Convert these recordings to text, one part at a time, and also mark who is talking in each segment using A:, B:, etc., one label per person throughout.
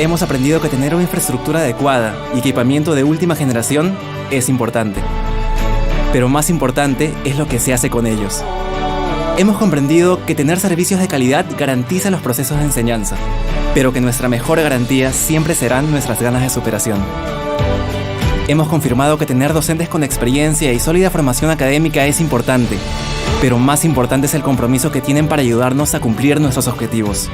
A: Hemos aprendido que tener una infraestructura adecuada y equipamiento de última generación es importante. Pero más importante es lo que se hace con ellos. Hemos comprendido que tener servicios de calidad garantiza los procesos de enseñanza, pero que nuestra mejor garantía siempre serán nuestras ganas de superación. Hemos confirmado que tener docentes con experiencia y sólida formación académica es importante, pero más importante es el compromiso que tienen para ayudarnos a cumplir nuestros objetivos.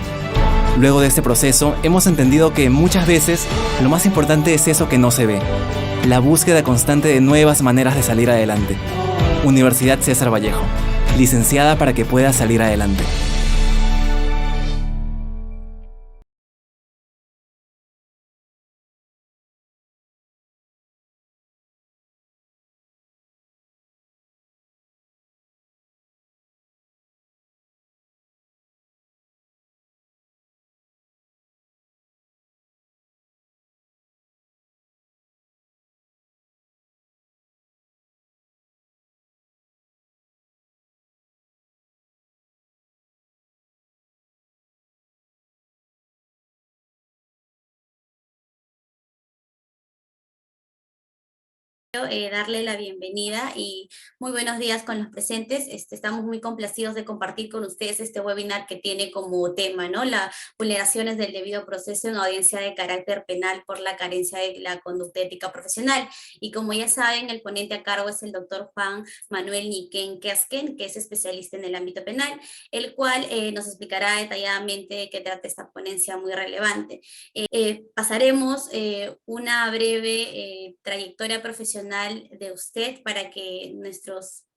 A: Luego de este proceso, hemos entendido que muchas veces lo más importante es eso que no se ve, la búsqueda constante de nuevas maneras de salir adelante. Universidad César Vallejo, licenciada para que puedas salir adelante.
B: Darle la bienvenida y muy buenos días con los presentes. Estamos muy complacidos de compartir con ustedes este webinar que tiene como tema, ¿no? Las vulneraciones del debido proceso en audiencia de carácter penal por la carencia de la conducta ética profesional. Y como ya saben, el ponente a cargo es el doctor Juan Manuel Niquén Quezquén, que es especialista en el ámbito penal, el cual nos explicará detalladamente de qué trata esta ponencia muy relevante. Pasaremos una breve trayectoria profesional de usted para que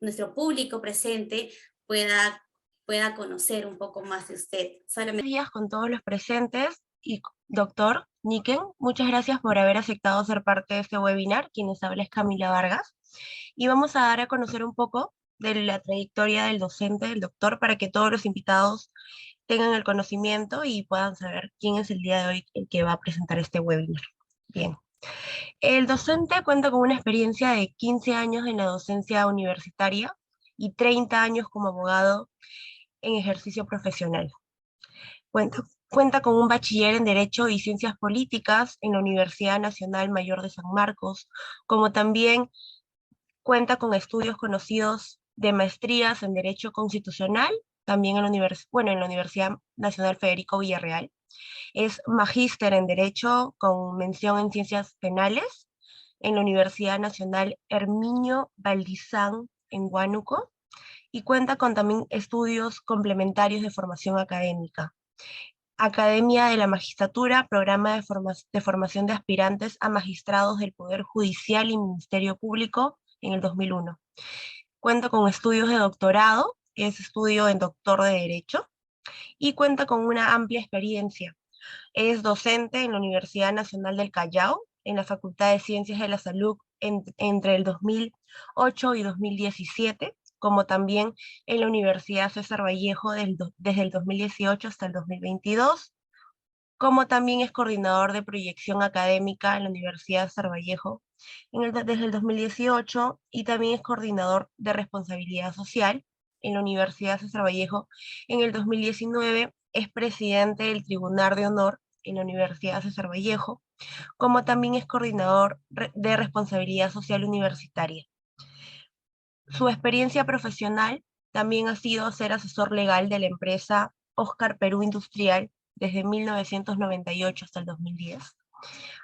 B: nuestro público presente pueda conocer un poco más de usted.
C: Buenos días con todos los presentes y doctor Niken, muchas gracias por haber aceptado ser parte de este webinar. Quienes habla es Camila Vargas y vamos a dar a conocer un poco de la trayectoria del docente, del doctor, para que todos los invitados tengan el conocimiento y puedan saber quién es el día de hoy el que va a presentar este webinar. Bien. El docente cuenta con una experiencia de 15 años en la docencia universitaria y 30 años como abogado en ejercicio profesional. Cuenta con un bachiller en Derecho y Ciencias Políticas en la Universidad Nacional Mayor de San Marcos, como también cuenta con estudios conocidos de maestrías en Derecho Constitucional, también en la Universidad Nacional Federico Villarreal. Es magíster en Derecho con mención en Ciencias Penales en la Universidad Nacional Herminio Valdizán en Huánuco y cuenta con también estudios complementarios de formación académica. Academia de la Magistratura, programa de formación de aspirantes a magistrados del Poder Judicial y Ministerio Público en el 2001. Cuenta con estudios de doctorado, es estudio en doctor de Derecho, y cuenta con una amplia experiencia. Es docente en la Universidad Nacional del Callao, en la Facultad de Ciencias de la Salud entre el 2008 y 2017, como también en la Universidad César Vallejo desde el 2018 hasta el 2022, como también es coordinador de proyección académica en la Universidad César Vallejo desde el 2018 y también es coordinador de responsabilidad social en la Universidad César Vallejo en el 2019, es presidente del Tribunal de Honor en la Universidad César Vallejo, como también es coordinador de responsabilidad social universitaria. Su experiencia profesional también ha sido ser asesor legal de la empresa Oscar Perú Industrial desde 1998 hasta el 2010,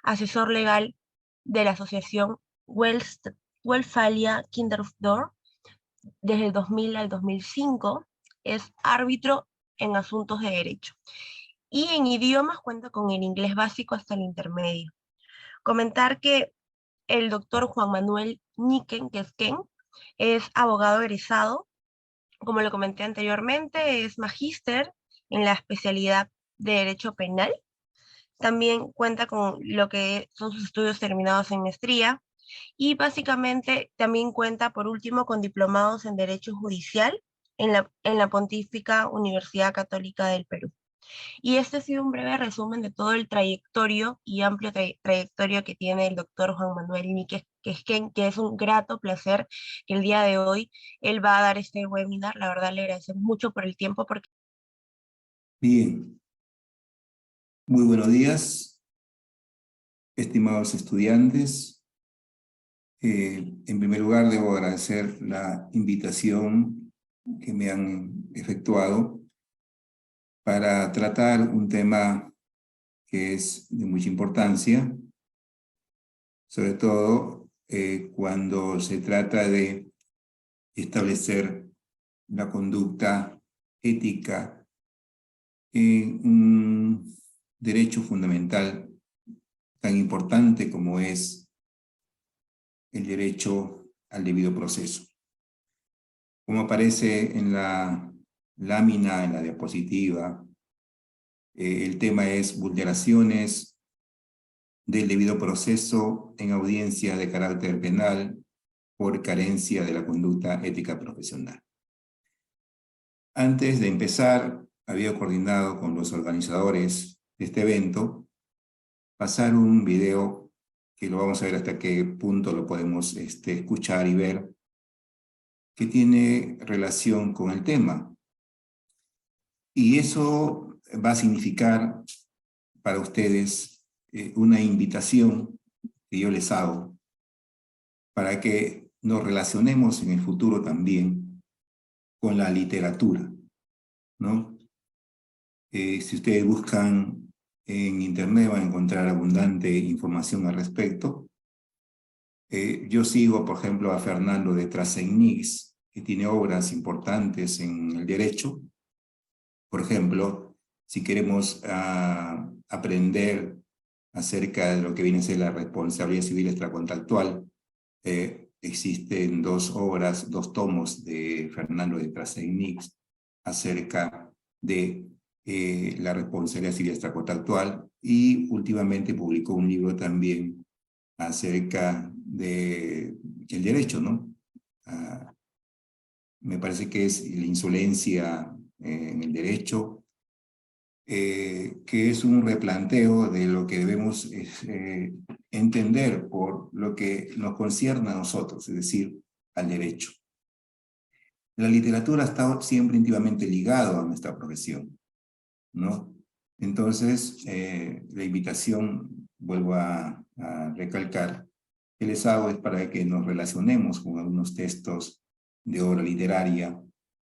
C: asesor legal de la asociación Westfalia Kinderdorf desde el 2000 al 2005, es árbitro en asuntos de derecho y en idiomas cuenta con el inglés básico hasta el intermedio. Comentar que el doctor Juan Manuel Niken Quezquén es abogado egresado, como lo comenté anteriormente, es magíster en la especialidad de Derecho Penal. También cuenta con lo que son sus estudios terminados en maestría y básicamente también cuenta por último con diplomados en Derecho Judicial en la Pontífica Universidad Católica del Perú. Y este ha sido un breve resumen de todo el trayectorio y amplio trayectorio que tiene el doctor Juan Manuel Níquez Quezquén, que es un grato placer que el día de hoy él va a dar este webinar. La verdad le agradecemos mucho por el tiempo.
D: Bien, muy buenos días. Estimados estudiantes, en primer lugar debo agradecer la invitación que me han efectuado para tratar un tema que es de mucha importancia, sobre todo cuando se trata de establecer la conducta ética en un derecho fundamental tan importante como es el derecho al debido proceso. Como aparece en la lámina, en la diapositiva, el tema es vulneraciones del debido proceso en audiencia de carácter penal por carencia de la conducta ética profesional. Antes de empezar, había coordinado con los organizadores de este evento pasar un video que lo vamos a ver hasta qué punto lo podemos escuchar y ver, que tiene relación con el tema. Y eso va a significar para ustedes una invitación que yo les hago para que nos relacionemos en el futuro también con la literatura, ¿no? Si ustedes buscan en internet van a encontrar abundante información al respecto. Yo sigo, por ejemplo, a Fernando de Trassegnix, que tiene obras importantes en el derecho. Por ejemplo, si queremos aprender acerca de lo que viene a ser la responsabilidad civil extracontractual, existen dos obras, dos tomos de Fernando de Trassegnix acerca de la responsabilidad civil extracontractual, y últimamente publicó un libro también acerca del derecho, ¿no? Me parece que es la insolencia en el derecho, que es un replanteo de lo que debemos entender por lo que nos concierne a nosotros, es decir, al derecho. La literatura ha estado siempre íntimamente ligada a nuestra profesión, ¿no? Entonces, la invitación, vuelvo a recalcar, que les hago es para que nos relacionemos con algunos textos de obra literaria,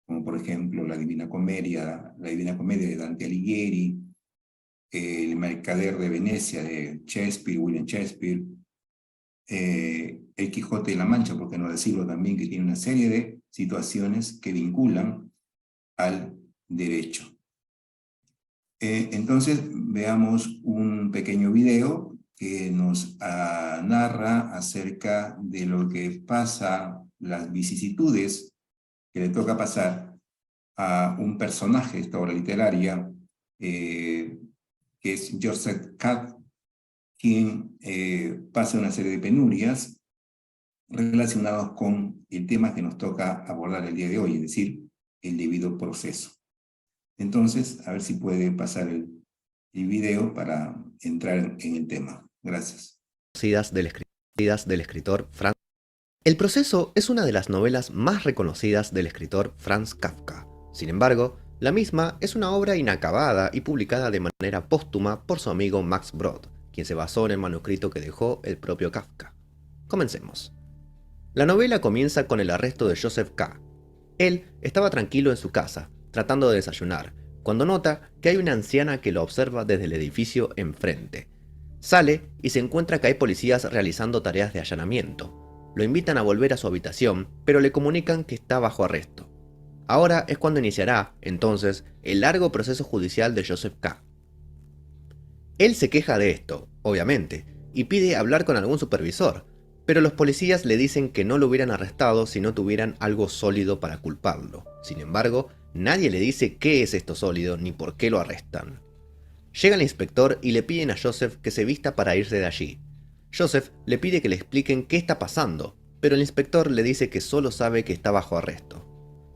D: como por ejemplo la Divina Comedia de Dante Alighieri, El Mercader de Venecia de Shakespeare, William Shakespeare, El Quijote de la Mancha, por qué no decirlo también, que tiene una serie de situaciones que vinculan al derecho. Entonces veamos un pequeño video que nos narra acerca de lo que pasa, las vicisitudes que le toca pasar a un personaje de esta obra literaria, que es Joseph K., quien pasa una serie de penurias relacionadas con el tema que nos toca abordar el día de hoy, es decir, el debido proceso. Entonces, a ver si puede pasar el video para entrar en el tema. Gracias.
E: Del escritor Franz. El proceso es una de las novelas más reconocidas del escritor Franz Kafka. Sin embargo, la misma es una obra inacabada y publicada de manera póstuma por su amigo Max Brod, quien se basó en el manuscrito que dejó el propio Kafka. Comencemos. La novela comienza con el arresto de Joseph K. Él estaba tranquilo en su casa, tratando de desayunar, cuando nota que hay una anciana que lo observa desde el edificio enfrente. Sale y se encuentra que hay policías realizando tareas de allanamiento. Lo invitan a volver a su habitación, pero le comunican que está bajo arresto. Ahora es cuando iniciará, entonces, el largo proceso judicial de Joseph K. Él se queja de esto, obviamente, y pide hablar con algún supervisor, pero los policías le dicen que no lo hubieran arrestado si no tuvieran algo sólido para culparlo. Sin embargo, nadie le dice qué es esto sólido ni por qué lo arrestan. Llega el inspector y le piden a Joseph que se vista para irse de allí. Joseph le pide que le expliquen qué está pasando, pero el inspector le dice que solo sabe que está bajo arresto.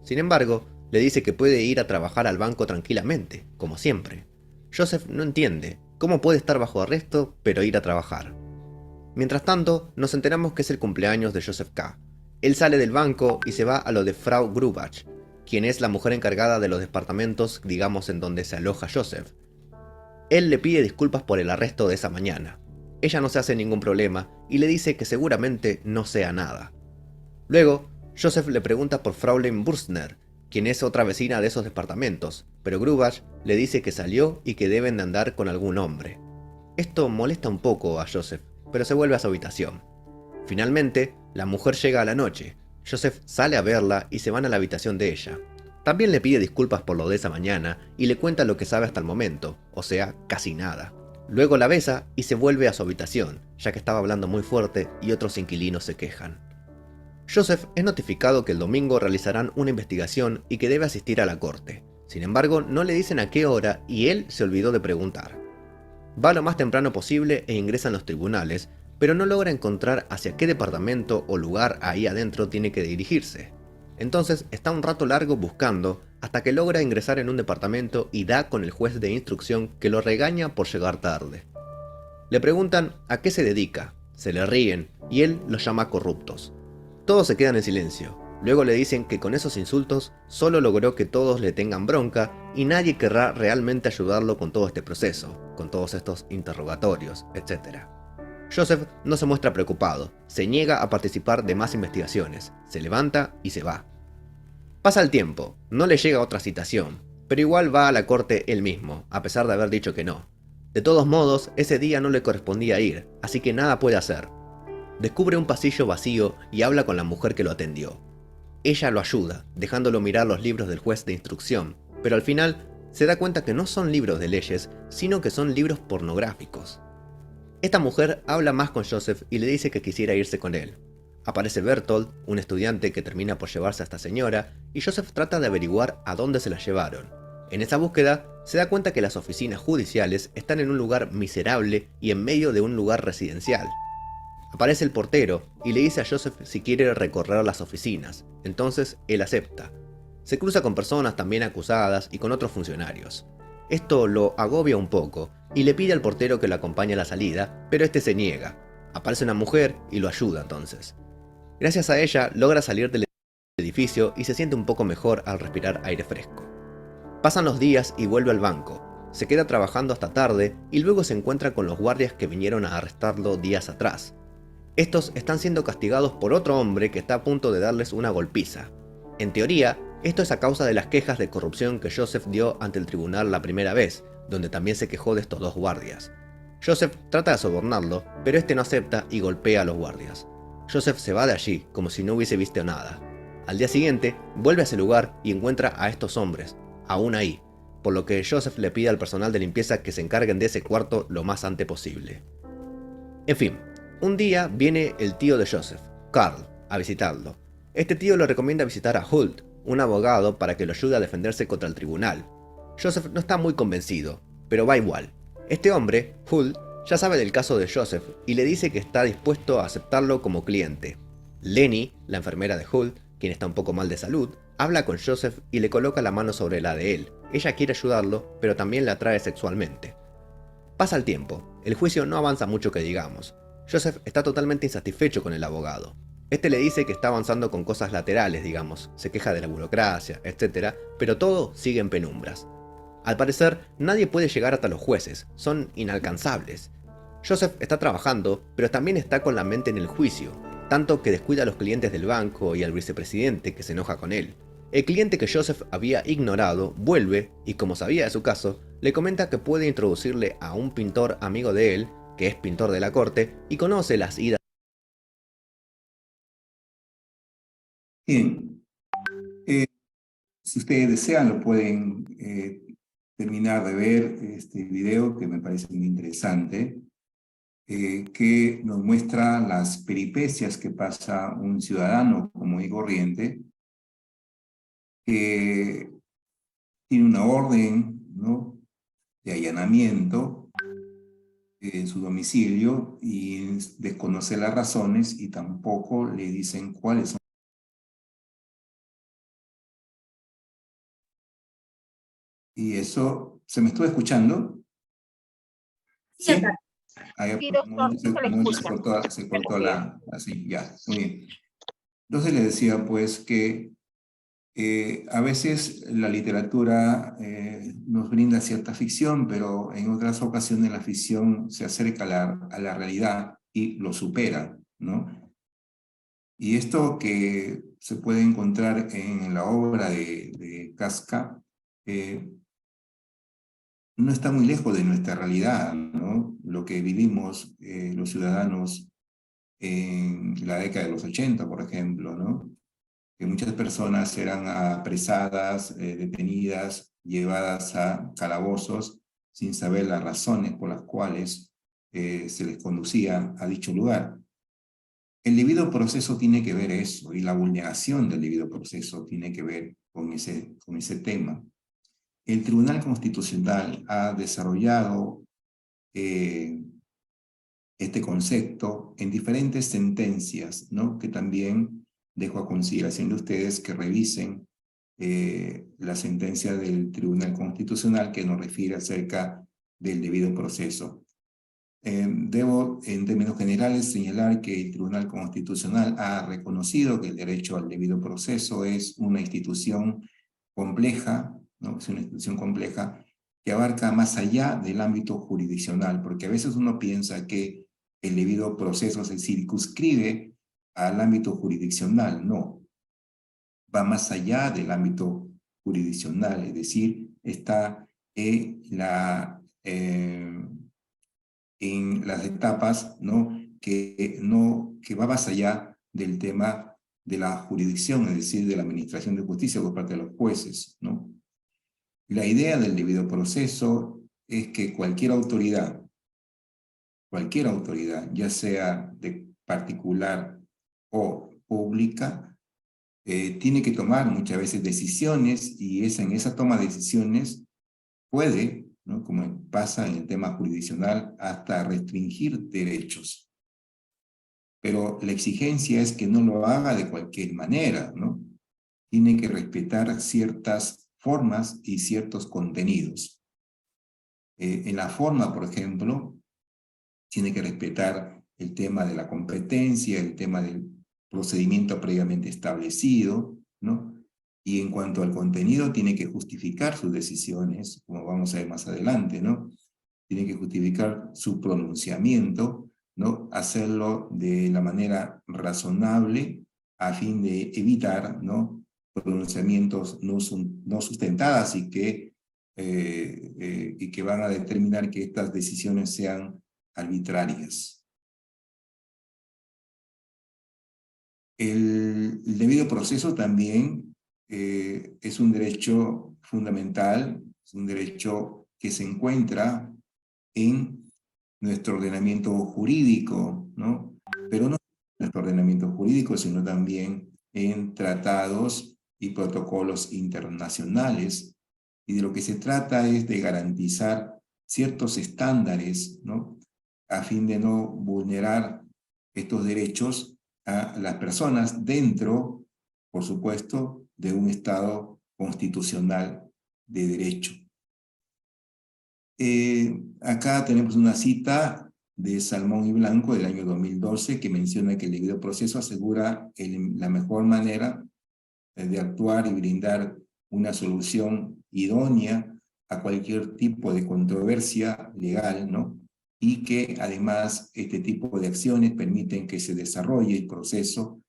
E: Sin embargo, le dice que puede ir a trabajar al banco tranquilamente, como siempre. Joseph no entiende cómo puede estar bajo arresto, pero ir a trabajar. Mientras tanto, nos enteramos que es el cumpleaños de Joseph K. Él sale del banco y se va a lo de Frau Grubach, quien es la mujer encargada de los departamentos, digamos, en donde se aloja Joseph. Él le pide disculpas por el arresto de esa mañana. Ella no se hace ningún problema y le dice que seguramente no sea nada. Luego, Joseph le pregunta por Fraulein Burstner, quien es otra vecina de esos departamentos, pero Grubach le dice que salió y que deben de andar con algún hombre. Esto molesta un poco a Joseph, pero se vuelve a su habitación. Finalmente, la mujer llega a la noche. Joseph sale a verla y se van a la habitación de ella. También le pide disculpas por lo de esa mañana y le cuenta lo que sabe hasta el momento, o sea, casi nada. Luego la besa y se vuelve a su habitación, ya que estaba hablando muy fuerte y otros inquilinos se quejan. Joseph es notificado que el domingo realizarán una investigación y que debe asistir a la corte. Sin embargo, no le dicen a qué hora y él se olvidó de preguntar. Va lo más temprano posible e ingresa en los tribunales, pero no logra encontrar hacia qué departamento o lugar ahí adentro tiene que dirigirse. Entonces está un rato largo buscando hasta que logra ingresar en un departamento y da con el juez de instrucción que lo regaña por llegar tarde. Le preguntan a qué se dedica, se le ríen y él los llama corruptos. Todos se quedan en silencio. Luego le dicen que con esos insultos solo logró que todos le tengan bronca y nadie querrá realmente ayudarlo con todo este proceso, con todos estos interrogatorios, etc. Joseph no se muestra preocupado, se niega a participar de más investigaciones, se levanta y se va. Pasa el tiempo, no le llega otra citación, pero igual va a la corte él mismo, a pesar de haber dicho que no. De todos modos, ese día no le correspondía ir, así que nada puede hacer. Descubre un pasillo vacío y habla con la mujer que lo atendió. Ella lo ayuda, dejándolo mirar los libros del juez de instrucción, pero al final se da cuenta que no son libros de leyes, sino que son libros pornográficos. Esta mujer habla más con Joseph y le dice que quisiera irse con él. Aparece Bertold, un estudiante que termina por llevarse a esta señora, y Joseph trata de averiguar a dónde se la llevaron. En esa búsqueda, se da cuenta que las oficinas judiciales están en un lugar miserable y en medio de un lugar residencial. Aparece el portero y le dice a Joseph si quiere recorrer las oficinas, entonces él acepta. Se cruza con personas también acusadas y con otros funcionarios. Esto lo agobia un poco y le pide al portero que lo acompañe a la salida, pero este se niega. Aparece una mujer y lo ayuda entonces. Gracias a ella logra salir del edificio y se siente un poco mejor al respirar aire fresco. Pasan los días y vuelve al banco. Se queda trabajando hasta tarde y luego se encuentra con los guardias que vinieron a arrestarlo días atrás. Estos están siendo castigados por otro hombre que está a punto de darles una golpiza. En teoría, esto es a causa de las quejas de corrupción que Joseph dio ante el tribunal la primera vez, donde también se quejó de estos dos guardias. Joseph trata de sobornarlo, pero este no acepta y golpea a los guardias. Joseph se va de allí, como si no hubiese visto nada. Al día siguiente, vuelve a ese lugar y encuentra a estos hombres, aún ahí, por lo que Joseph le pide al personal de limpieza que se encarguen de ese cuarto lo más antes posible. En fin, un día viene el tío de Joseph, Karl, a visitarlo. Este tío le recomienda visitar a Hult, un abogado, para que lo ayude a defenderse contra el tribunal. Joseph no está muy convencido, pero va igual. Este hombre, Hult, ya sabe del caso de Joseph y le dice que está dispuesto a aceptarlo como cliente. Leni, la enfermera de Hult, quien está un poco mal de salud, habla con Joseph y le coloca la mano sobre la de él. Ella quiere ayudarlo, pero también la atrae sexualmente. Pasa el tiempo, el juicio no avanza mucho que digamos. Joseph está totalmente insatisfecho con el abogado. Este le dice que está avanzando con cosas laterales, digamos, se queja de la burocracia, etc., pero todo sigue en penumbras. Al parecer, nadie puede llegar hasta los jueces, son inalcanzables. Joseph está trabajando, pero también está con la mente en el juicio, tanto que descuida a los clientes del banco y al vicepresidente que se enoja con él. El cliente que Joseph había ignorado vuelve y, como sabía de su caso, le comenta que puede introducirle a un pintor amigo de él, que es pintor de la corte, y conoce las idas.
D: Bien, si ustedes desean lo pueden terminar de ver este video que me parece muy interesante, que nos muestra las peripecias que pasa un ciudadano común y corriente, que tiene una orden, ¿no?, de allanamiento en su domicilio y desconoce las razones y tampoco le dicen cuáles son. Y eso, ¿se me estuvo escuchando?
B: Sí, acá.
D: Ahí,
C: Sí,
D: por un momento
C: doctor, se le escucha.
D: se cortó la... Así, ya, muy bien. Entonces le decía pues que A veces la literatura nos brinda cierta ficción, pero en otras ocasiones la ficción se acerca a la realidad y lo supera, ¿no? Y esto que se puede encontrar en la obra de Kafka no está muy lejos de nuestra realidad, ¿no? Lo que vivimos los ciudadanos en la década de los 80, por ejemplo, ¿no? Que muchas personas eran apresadas, detenidas, llevadas a calabozos sin saber las razones por las cuales se les conducía a dicho lugar. El debido proceso tiene que ver eso, y la vulneración del debido proceso tiene que ver con ese tema. El Tribunal Constitucional ha desarrollado este concepto en diferentes sentencias, ¿no? Que también dejo a consideración de ustedes que revisen la sentencia del Tribunal Constitucional que nos refiere acerca del debido proceso. Debo, en términos generales, señalar que el Tribunal Constitucional ha reconocido que el derecho al debido proceso es una institución compleja, ¿no? Es una institución compleja que abarca más allá del ámbito jurisdiccional, porque a veces uno piensa que el debido proceso se circunscribe al ámbito jurisdiccional. No, va más allá del ámbito jurisdiccional, es decir, está en las etapas, ¿no? Que va más allá del tema de la jurisdicción, es decir, de la administración de justicia por parte de los jueces, ¿no? La idea del debido proceso es que cualquier autoridad, ya sea de particular o pública, tiene que tomar muchas veces decisiones, y en esa toma de decisiones puede, ¿no? Como pasa en el tema jurisdiccional, hasta restringir derechos. Pero la exigencia es que no lo haga de cualquier manera, ¿no? Tiene que respetar ciertas formas y ciertos contenidos. En la forma, por ejemplo, tiene que respetar el tema de la competencia, el tema del procedimiento previamente establecido, ¿no? Y en cuanto al contenido, tiene que justificar sus decisiones, como vamos a ver más adelante, ¿no? Tiene que justificar su pronunciamiento, ¿no? Hacerlo de la manera razonable a fin de evitar, ¿no? Pronunciamientos no sustentadas y que van a determinar que estas decisiones sean arbitrarias. El debido proceso también es un derecho fundamental, es un derecho que se encuentra en nuestro ordenamiento jurídico, ¿no? Pero no en nuestro ordenamiento jurídico, sino también en tratados y protocolos internacionales. Y de lo que se trata es de garantizar ciertos estándares, ¿no? A fin de no vulnerar estos derechos a las personas dentro, por supuesto, de un Estado constitucional de derecho. Acá tenemos una cita de Salmón y Blanco del año 2012 que menciona que el debido proceso asegura la mejor manera de actuar y brindar una solución idónea a cualquier tipo de controversia legal, ¿no? Y que además este tipo de acciones permiten que se desarrolle el proceso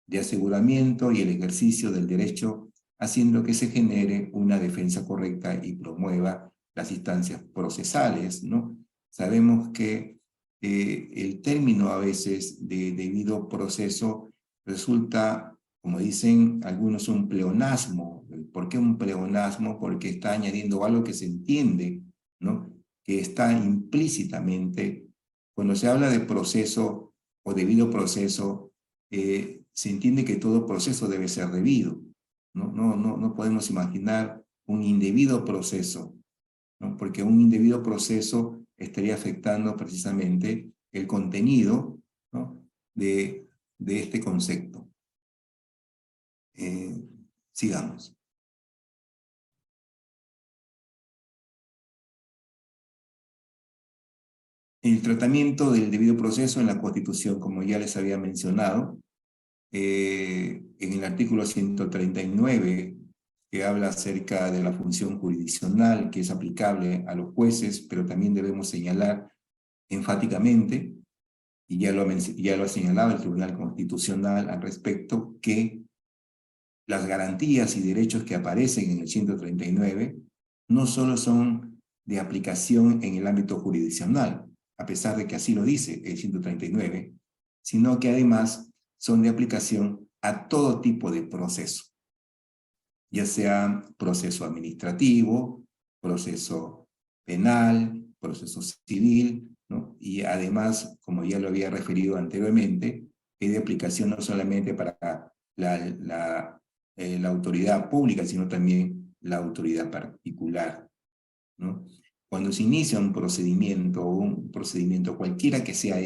D: de aseguramiento y el ejercicio del derecho, haciendo que se genere una defensa correcta y promueva las instancias procesales, ¿no? Sabemos que el término a veces de debido proceso resulta, como dicen algunos, un pleonasmo. ¿Por qué un pleonasmo? Porque está añadiendo algo que se entiende, ¿no? Que está implícitamente, cuando se habla de proceso o debido proceso, se entiende que todo proceso debe ser debido. No podemos imaginar un indebido proceso, ¿no? Porque un indebido proceso estaría afectando precisamente el contenido, ¿no? de este concepto. Sigamos. El tratamiento del debido proceso en la Constitución, como ya les había mencionado, en el artículo 139 que habla acerca de la función jurisdiccional que es aplicable a los jueces, pero también debemos señalar enfáticamente, y ya lo ha señalado el Tribunal Constitucional al respecto, que las garantías y derechos que aparecen en el 139 no solo son de aplicación en el ámbito jurisdiccional, a pesar de que así lo dice el 139, sino que además son de aplicación a todo tipo de proceso, ya sea proceso administrativo, proceso penal, proceso civil, ¿no? Y además, como ya lo había referido anteriormente, es de aplicación no solamente para la autoridad pública, sino también la autoridad particular, ¿no? Cuando se inicia un procedimiento cualquiera que sea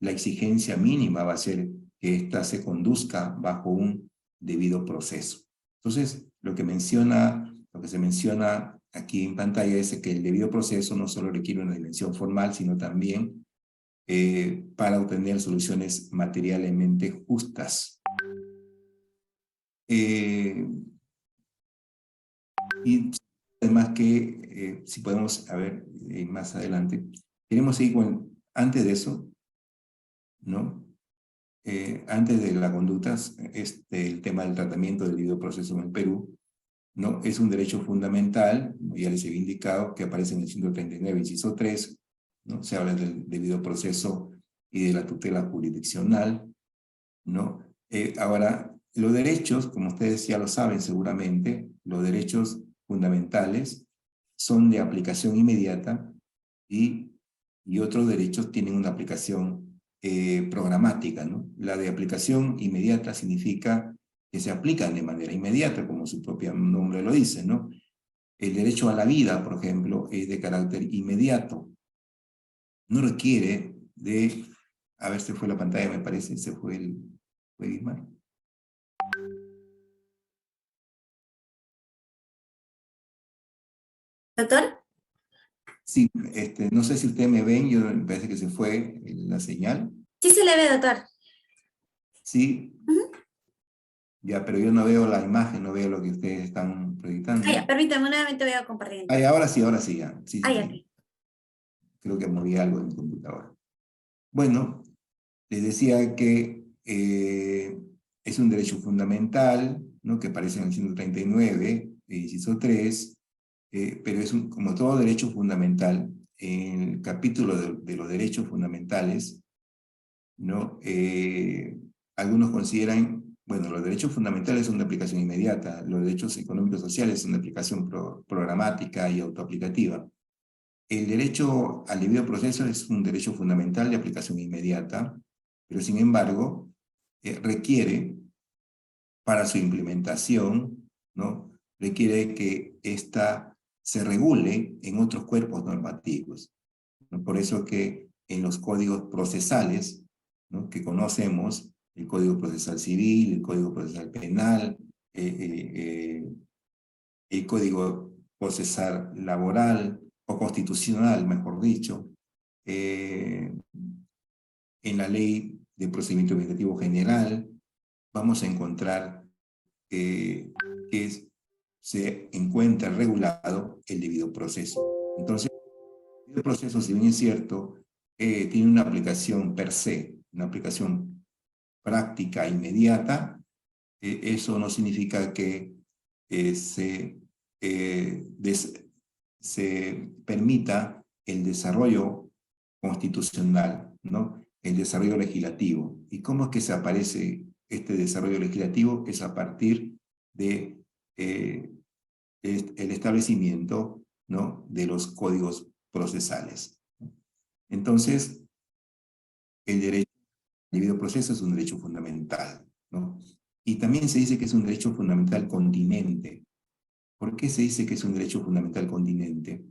D: la exigencia mínima va a ser que ésta se conduzca bajo un debido proceso. Entonces, lo que se menciona aquí en pantalla es que el debido proceso no solo requiere una dimensión formal, sino también para obtener soluciones materialmente justas. Y además que, si podemos, a ver, más adelante, queremos seguir antes de eso, ¿no? Antes de las conductas, el tema del tratamiento del debido proceso en el Perú, ¿no? Es un derecho fundamental, como ya les había indicado, que aparece en el 139, inciso 3, ¿no? Se habla del debido proceso y de la tutela jurisdiccional, ¿no? Ahora, los derechos, como ustedes ya lo saben seguramente, los derechos fundamentales son de aplicación inmediata y otros derechos tienen una aplicación programática, ¿no? La de aplicación inmediata significa que se aplican de manera inmediata, como su propio nombre lo dice, ¿no? El derecho a la vida, por ejemplo, es de carácter inmediato. No requiere de... A ver, se fue la pantalla, me parece, fue Guismar.
B: ¿Doctor?
D: Sí, no sé si ustedes me ven, me parece que se fue la señal.
B: Sí se le ve, doctor.
D: Sí. Ya, pero yo no veo la imagen, no veo lo que ustedes están proyectando.
B: Ya, permítame, nuevamente voy a compartir.
D: Ahora sí, ya. Sí.
B: Ok.
D: Creo que moví algo en mi computadora. Bueno, les decía que es un derecho fundamental, ¿no? Que aparece en el 139, inciso 3, pero es como todo derecho fundamental, en el capítulo de los derechos fundamentales, ¿no? Algunos consideran, bueno, los derechos fundamentales son de aplicación inmediata, los derechos económicos sociales son de aplicación programática y autoaplicativa. El derecho al debido proceso es un derecho fundamental de aplicación inmediata, pero sin embargo requiere, para su implementación, ¿no? Requiere que ésta se regule en otros cuerpos normativos, ¿no? Por eso que en los códigos procesales, ¿no? Que conocemos, el Código Procesal Civil, el Código Procesal Penal, el Código Procesal Laboral, o constitucional, mejor dicho, en la Ley de Procedimiento Administrativo General, vamos a encontrar que se encuentra regulado el debido proceso. Entonces, el debido proceso, si bien es cierto, tiene una aplicación per se, una aplicación práctica inmediata, eso no significa que se permita el desarrollo constitucional, ¿no? El desarrollo legislativo. ¿Y cómo es que se aparece este desarrollo legislativo? Es a partir de el establecimiento, ¿no? De los códigos procesales. Entonces, el derecho al debido proceso es un derecho fundamental, ¿no? Y también se dice que es un derecho fundamental continente. ¿Por qué se dice que es un derecho fundamental continente?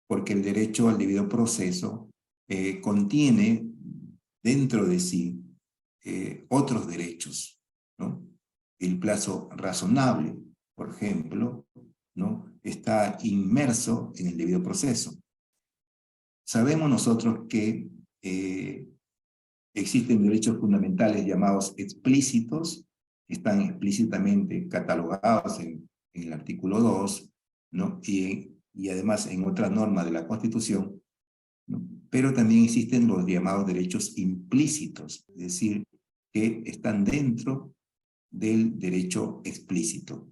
D: Porque el derecho al debido proceso contiene dentro de sí otros derechos, ¿no? El plazo razonable, por ejemplo, ¿no? Está inmerso en el debido proceso. Sabemos nosotros que existen derechos fundamentales llamados explícitos, que están explícitamente catalogados en en el artículo 2, ¿no? Y además en otra norma de la Constitución, ¿no? Pero también existen los llamados derechos implícitos, es decir, que están dentro del derecho explícito.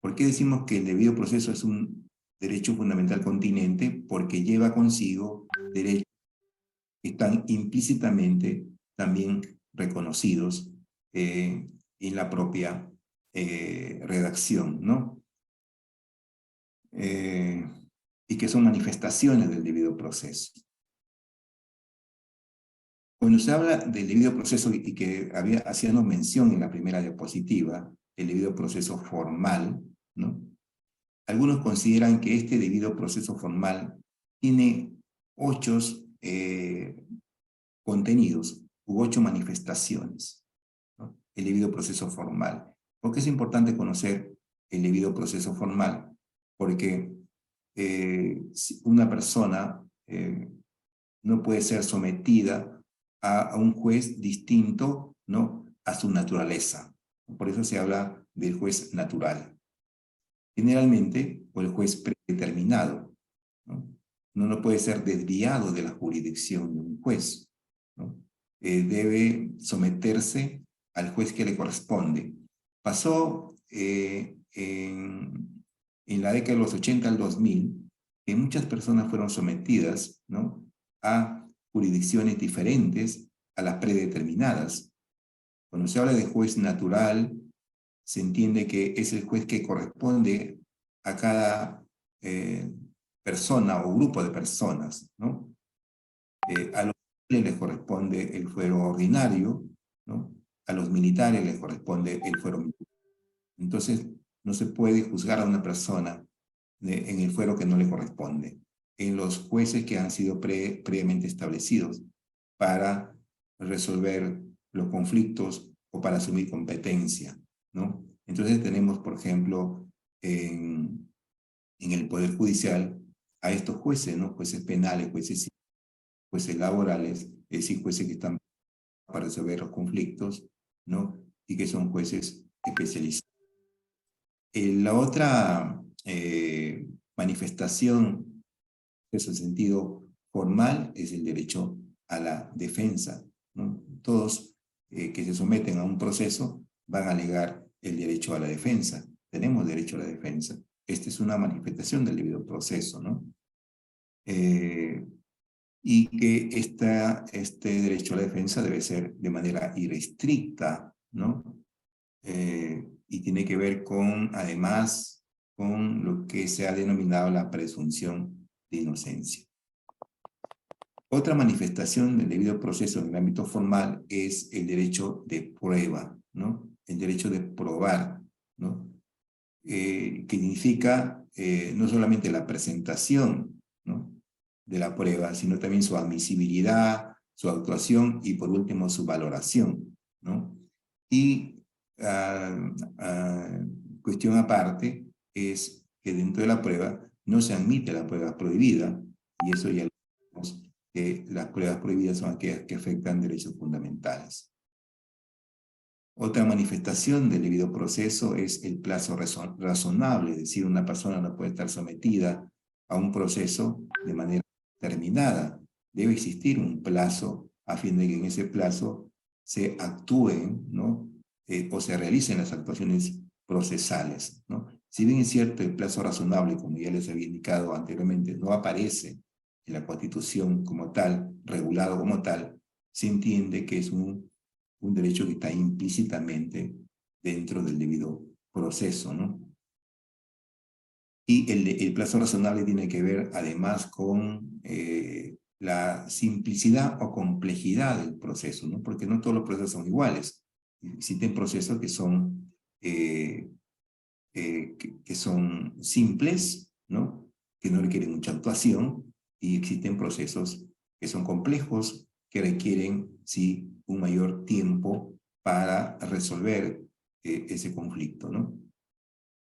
D: ¿Por qué decimos que el debido proceso es un derecho fundamental continente? Porque lleva consigo derechos que están implícitamente también reconocidos en la propia redacción, ¿no? Y que son manifestaciones del debido proceso. Cuando se habla del debido proceso y que hacíamos mención en la primera diapositiva, el debido proceso formal, ¿no? Algunos consideran que este debido proceso formal tiene 8 contenidos u 8 manifestaciones, ¿no? El debido proceso formal. ¿Por qué es importante conocer el debido proceso formal? Porque una persona no puede ser sometida a un juez distinto, ¿no?, a su naturaleza. Por eso se habla del juez natural. Generalmente, o el juez predeterminado, ¿no? Uno no puede ser desviado de la jurisdicción de un juez, ¿no? Debe someterse al juez que le corresponde. Pasó en la década de los 80 al 2000, que muchas personas fueron sometidas, ¿no?, a jurisdicciones diferentes a las predeterminadas. Cuando se habla de juez natural, se entiende que es el juez que corresponde a cada persona o grupo de personas, ¿no? A los civiles les corresponde el fuero ordinario, ¿no? A los militares les corresponde el fuero militar. Entonces, no se puede juzgar a una persona en el fuero que no le corresponde, en los jueces que han sido previamente establecidos para resolver los conflictos o para asumir competencia, ¿no? Entonces tenemos, por ejemplo, en el Poder Judicial a estos jueces, ¿no? Jueces penales, jueces laborales, es decir, jueces que están para resolver los conflictos, ¿no? Y que son jueces especializados. La otra manifestación, en su sentido formal, es el derecho a la defensa, ¿no? Todos que se someten a un proceso van a alegar el derecho a la defensa. Tenemos derecho a la defensa. Esta es una manifestación del debido proceso, ¿no? Y que este derecho a la defensa debe ser de manera irrestricta, ¿no? Y tiene que ver además, con lo que se ha denominado la presunción de inocencia. Otra manifestación del debido proceso en el ámbito formal es el derecho de prueba, ¿no? El derecho de probar, ¿no? Que significa no solamente la presentación, ¿no?, de la prueba, sino también su admisibilidad, su actuación y por último su valoración, ¿no? Y cuestión aparte es que dentro de la prueba no se admite la prueba prohibida, y eso ya lo vemos, que las pruebas prohibidas son aquellas que afectan derechos fundamentales. Otra manifestación del debido proceso es el plazo razonable, es decir, una persona no puede estar sometida a un proceso de manera determinada. Debe existir un plazo a fin de que en ese plazo se actúen, ¿no?, o se realicen las actuaciones procesales, ¿no? Si bien es cierto, el plazo razonable, como ya les había indicado anteriormente, no aparece en la Constitución como tal, regulado como tal, se entiende que es un derecho que está implícitamente dentro del debido proceso, ¿no? Y el plazo razonable tiene que ver además con la simplicidad o complejidad del proceso, ¿no? Porque no todos los procesos son iguales. Existen procesos que son simples, ¿no?, que no requieren mucha actuación, y existen procesos que son complejos, que requieren, sí, un mayor tiempo para resolver ese conflicto, ¿no?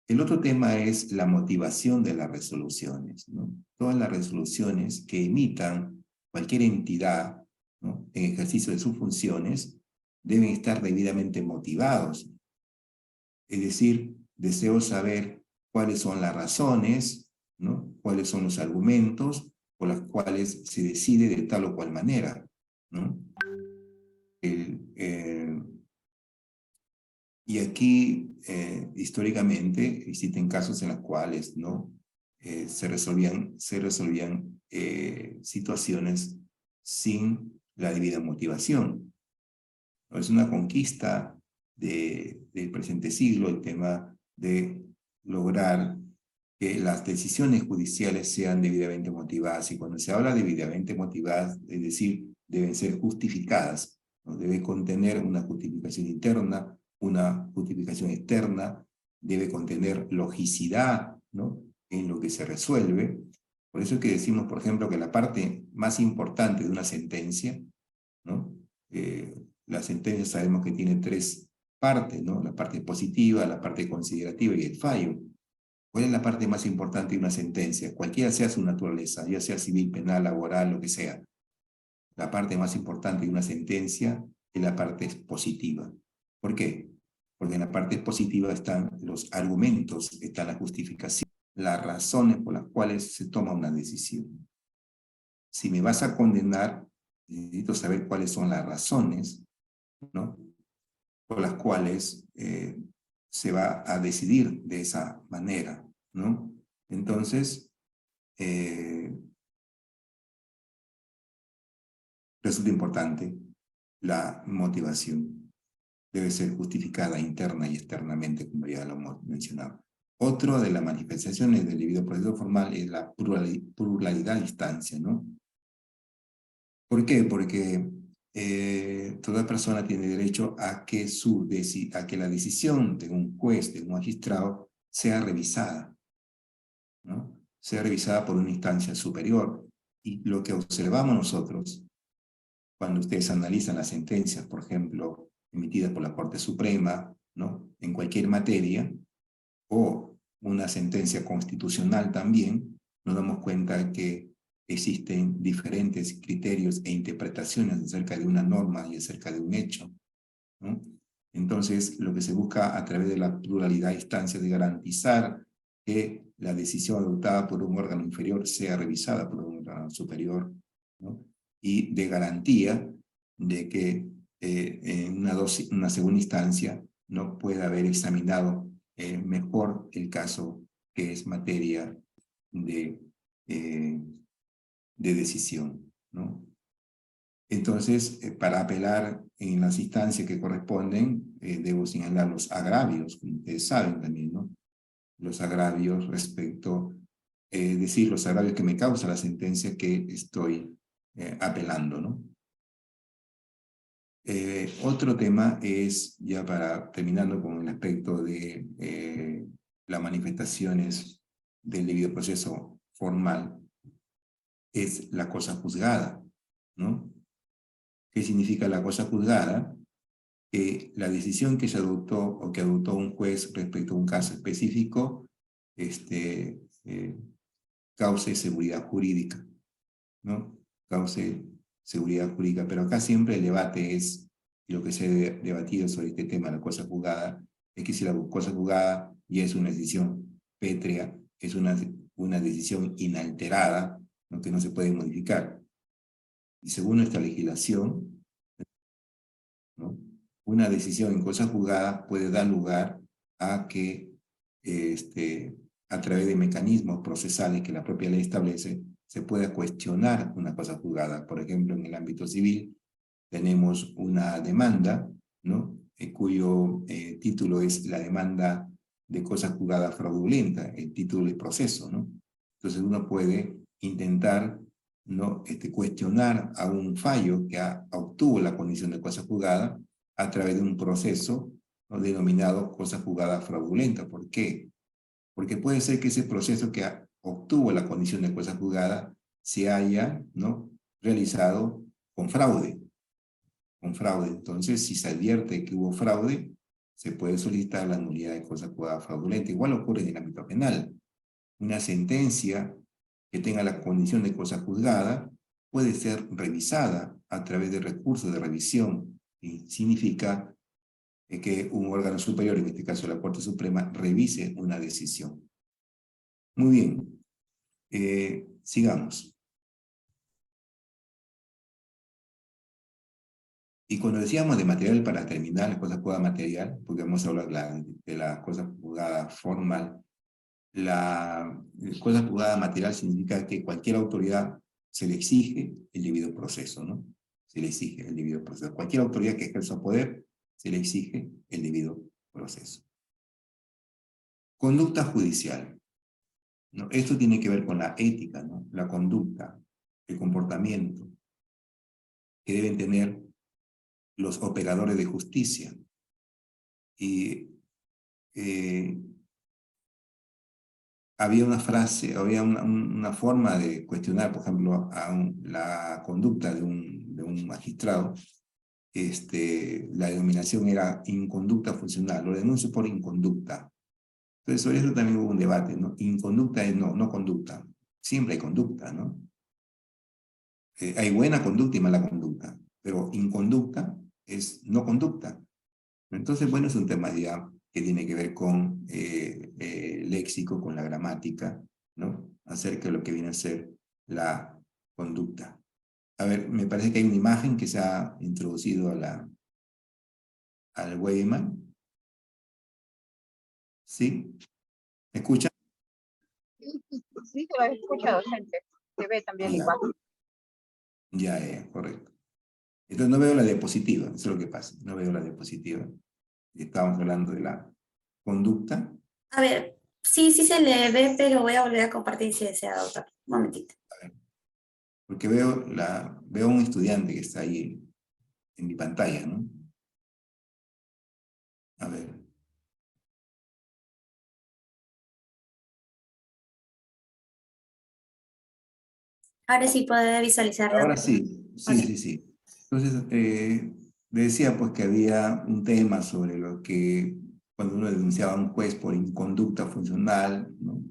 D: El otro tema es la motivación de las resoluciones, ¿no? Todas las resoluciones que emitan cualquier entidad, ¿no?, en ejercicio de sus funciones, deben estar debidamente motivados. Es decir, deseo saber cuáles son las razones, ¿no? Cuáles son los argumentos por los cuales se decide de tal o cual manera, ¿no? Y aquí, históricamente, existen casos en los cuales, ¿no? Se resolvían situaciones sin la debida motivación. ¿No? Es una conquista del presente siglo el tema de lograr que las decisiones judiciales sean debidamente motivadas. Y cuando se habla de debidamente motivadas, es decir, deben ser justificadas, ¿no? Debe contener una justificación interna, una justificación externa, debe contener logicidad, ¿no? En lo que se resuelve. Por eso es que decimos, por ejemplo, que la parte más importante de una sentencia, ¿no? La sentencia sabemos que tiene tres partes, ¿no? La parte positiva, la parte considerativa y el fallo. ¿Cuál es la parte más importante de una sentencia? Cualquiera sea su naturaleza, ya sea civil, penal, laboral, lo que sea. La parte más importante de una sentencia es la parte positiva. ¿Por qué? Porque en la parte positiva están los argumentos, está la justificación, las razones por las cuales se toma una decisión. Si me vas a condenar, necesito saber cuáles son las razones, ¿no? Por las cuales se va a decidir de esa manera, ¿no? Entonces, resulta importante la motivación. Debe ser justificada interna y externamente, como ya lo hemos mencionado. Otro de las manifestaciones del debido proceso formal es la pluralidad de instancias, ¿no? ¿Por qué? Porque toda persona tiene derecho a que la decisión de un juez, de un magistrado, sea revisada, ¿no? Sea revisada por una instancia superior. Y lo que observamos nosotros, cuando ustedes analizan las sentencias, por ejemplo, emitidas por la Corte Suprema, ¿no? En cualquier materia, o una sentencia constitucional también, nos damos cuenta que existen diferentes criterios e interpretaciones acerca de una norma y acerca de un hecho, ¿no? Entonces, lo que se busca a través de la pluralidad de instancias es garantizar que la decisión adoptada por un órgano inferior sea revisada por un órgano superior, ¿no? Y de garantía de que en una segunda instancia no pueda haber examinado mejor el caso que es materia de decisión, ¿no? Entonces, para apelar en las instancias que corresponden, debo señalar los agravios, como ustedes saben también, ¿no? Los agravios respecto, decir los agravios que me causa la sentencia que estoy apelando, ¿no? Otro tema es, ya para terminando con el aspecto de las manifestaciones del debido proceso formal, es la cosa juzgada, ¿no? ¿Qué significa la cosa juzgada? Que la decisión que se adoptó o que adoptó un juez respecto a un caso específico cause seguridad jurídica, ¿no? Cause seguridad jurídica, pero acá siempre el debate es, y lo que se ha debatido sobre este tema, la cosa juzgada, es que si la cosa juzgada ya es una decisión pétrea, es una decisión inalterada, ¿no? Que no se puede modificar. Y según nuestra legislación, ¿no? Una decisión en cosa juzgada puede dar lugar a que, a través de mecanismos procesales que la propia ley establece, se pueda cuestionar una cosa juzgada. Por ejemplo, en el ámbito civil tenemos una demanda, ¿no? Cuyo título es la demanda de cosa juzgada fraudulenta, el título del proceso, ¿no? Entonces uno puede intentar, ¿no? Cuestionar a un fallo que obtuvo la condición de cosa juzgada a través de un proceso, ¿no? Denominado cosa juzgada fraudulenta. ¿Por qué? Porque puede ser que ese proceso que obtuvo la condición de cosa juzgada se haya, ¿no? Realizado con fraude. Con fraude. Entonces, si se advierte que hubo fraude, se puede solicitar la nulidad de cosa juzgada fraudulenta. Igual ocurre en el ámbito penal. Una sentencia que tenga la condición de cosa juzgada puede ser revisada a través de recursos de revisión. Y significa que un órgano superior, en este caso la Corte Suprema, revise una decisión. Muy bien. Sigamos. Y cuando decíamos de material para terminar, las cosas juzgadas material, porque vamos a hablar de la cosa juzgada formal, la cosa juzgada material significa que cualquier autoridad se le exige el debido proceso, ¿no? Se le exige el debido proceso. Cualquier autoridad que ejerza poder, se le exige el debido proceso. Conducta judicial, ¿no? Esto tiene que ver con la ética, ¿no? La conducta, el comportamiento que deben tener los operadores de justicia. Y había una frase, había una forma de cuestionar, por ejemplo, la conducta de un magistrado. La denominación era inconducta funcional, lo denuncio por inconducta. Entonces, sobre eso también hubo un debate, ¿no? Inconducta es no conducta. Siempre hay conducta, ¿no? Hay buena conducta y mala conducta, pero inconducta es no conducta. Entonces, bueno, es un tema ya que tiene que ver con el léxico, con la gramática, ¿no? Acerca de lo que viene a ser la conducta. A ver, me parece que hay una imagen que se ha introducido al webinar. ¿Sí? ¿Me escucha?
F: Sí, se lo escucha, docente. Se ve también
D: Ya.
F: igual.
D: Ya, correcto. Entonces no veo la diapositiva, eso es lo que pasa. No veo la diapositiva. Estábamos hablando de la conducta.
B: A ver, sí se le ve, pero voy a volver a compartir si desea, doctor. Un momentito.
D: Porque veo a un estudiante que está ahí en mi pantalla, ¿no? A ver.
B: Ahora sí puede visualizarlo.
D: Ahora sí. Entonces, le decía pues que había un tema sobre lo que cuando uno denunciaba a un juez por inconducta funcional, ¿no?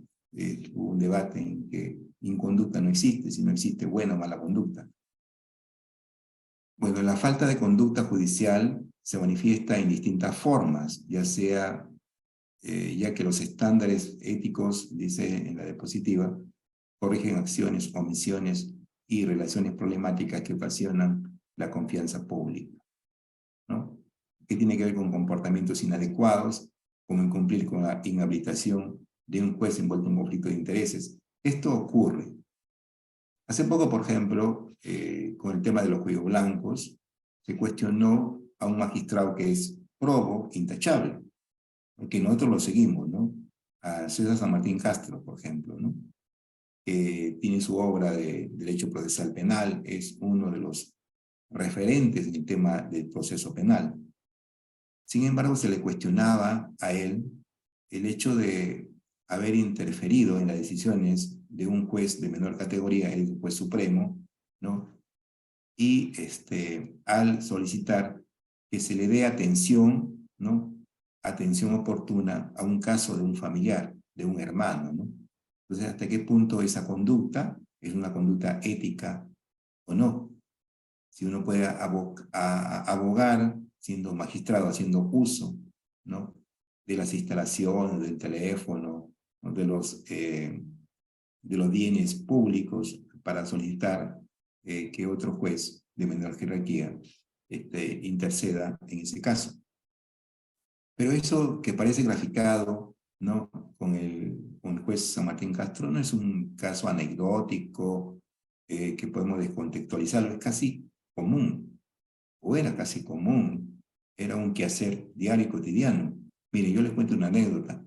D: Hubo un debate en que inconducta no existe, sino existe buena o mala conducta. Bueno, la falta de conducta judicial se manifiesta en distintas formas, ya sea, ya que los estándares éticos, dice en la diapositiva, corrigen acciones, omisiones y relaciones problemáticas que ocasionan la confianza pública, ¿no? Que tiene que ver con comportamientos inadecuados, como incumplir con la inhabilitación de un juez envuelto en conflicto de intereses. Esto ocurre. Hace poco, por ejemplo, con el tema de los cuellos blancos, se cuestionó a un magistrado que es probo, intachable, que nosotros lo seguimos, ¿no? A César San Martín Castro, por ejemplo, ¿no? Tiene su obra de Derecho Procesal Penal, es uno de los referentes en el tema del proceso penal. Sin embargo, se le cuestionaba a él el hecho de haber interferido en las decisiones de un juez de menor categoría, el juez supremo, ¿no? Y al solicitar que se le dé atención, ¿no? Atención oportuna a un caso de un familiar, de un hermano, ¿no? Entonces, ¿hasta qué punto esa conducta es una conducta ética o no? Si uno puede abogar, siendo magistrado, haciendo uso, ¿no? De las instalaciones, del teléfono, ¿no? de los bienes públicos para solicitar que otro juez de menor jerarquía interceda en ese caso. Pero eso que parece graficado, ¿no? con el juez San Martín Castro no es un caso anecdótico que podemos descontextualizarlo, es casi común, o era casi común, era un quehacer diario y cotidiano. Miren, yo les cuento una anécdota.